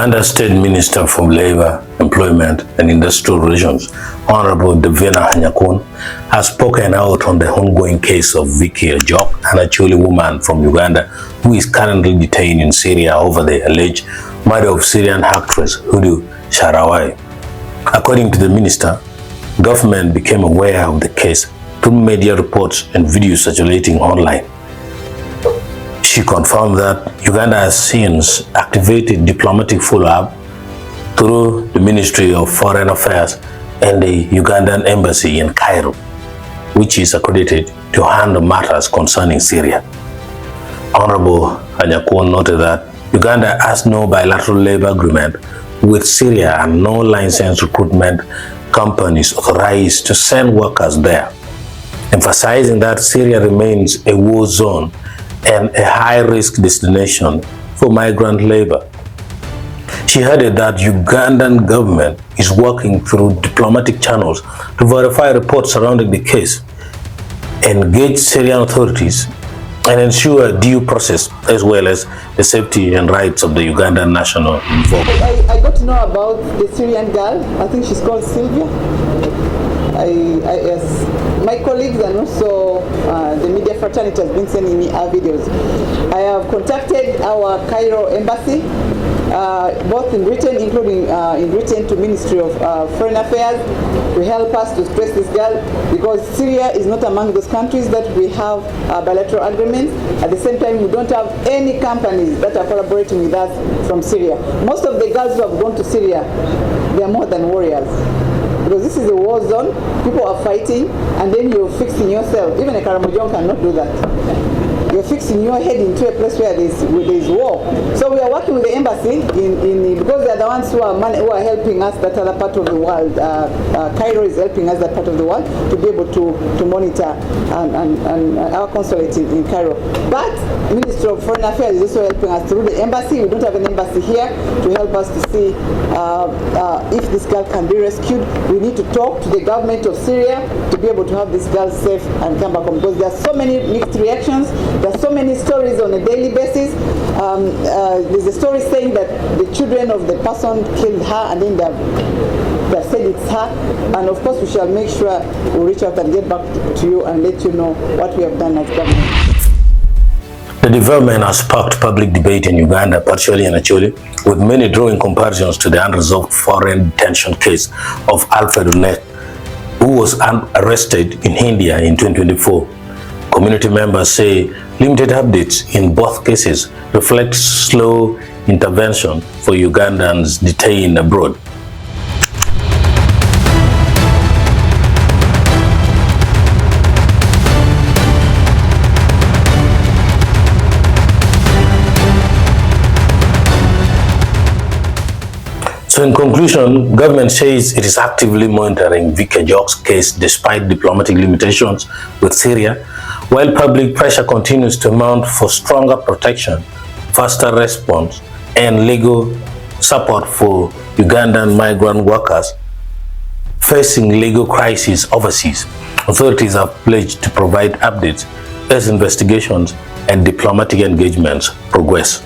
Uganda State Minister for Labor, Employment and Industrial Relations, Honorable Anyakun, has spoken out on the ongoing case of Vicky, Ajok, an Acholi woman from Uganda who is currently detained in Syria over the alleged murder of Syrian actress Hudu Sharawai. According to the minister, government became aware of the case through media reports and videos circulating online. She confirmed that Uganda has since activated diplomatic follow-up through the Ministry of Foreign Affairs and the Ugandan Embassy in Cairo, which is accredited to handle matters concerning Syria. Honorable Anyakun noted that Uganda has no bilateral labor agreement with Syria and no licensed recruitment companies authorized to send workers there, emphasizing that Syria remains a war zone and a high-risk destination for migrant labor. She added that Ugandan government is working through diplomatic channels to verify reports surrounding the case, engage Syrian authorities, and ensure due process as well as the safety and rights of the Ugandan national involved. I got to know about the Syrian girl. I think she's called Sylvia. Yes. My colleagues and also the media fraternity has been sending me our videos. I have contacted our Cairo embassy, both in written, including in written to Ministry of Foreign Affairs, to help us to stress this girl, because Syria is not among those countries that we have bilateral agreements. At the same time, we don't have any companies that are collaborating with us from Syria. Most of the girls who have gone to Syria, they are more than warriors. Because this is a war zone, people are fighting, and then you're fixing yourself. Even a Karamojong cannot do that. You're fixing your head into a place where there's war. So we are working with the embassy because they're the ones who are helping us that other part of the world. Cairo is helping us that part of the world to be able to monitor and our consulate in Cairo. But Ministry of Foreign Affairs is also helping us through the embassy. We don't have an embassy here to help us to see if this girl can be rescued. We need to talk to the government of Syria to be able to have this girl safe and come back home, because there are so many mixed reactions. There are so many stories on a daily basis. There's a story saying that the children of the person killed her, and then they said it's her. And of course, we shall make sure we reach out and get back to you and let you know what we have done as government. The development has sparked public debate in Uganda, particularly in Acholi, with many drawing comparisons to the unresolved foreign detention case of Alfred Unek, who was arrested in India in 2024. Community members say limited updates in both cases reflect slow intervention for Ugandans detained abroad. So in conclusion, government says it is actively monitoring Vicky Ajok's case despite diplomatic limitations with Syria, while public pressure continues to mount for stronger protection, faster response, and legal support for Ugandan migrant workers facing legal crises overseas. Authorities have pledged to provide updates as investigations and diplomatic engagements progress.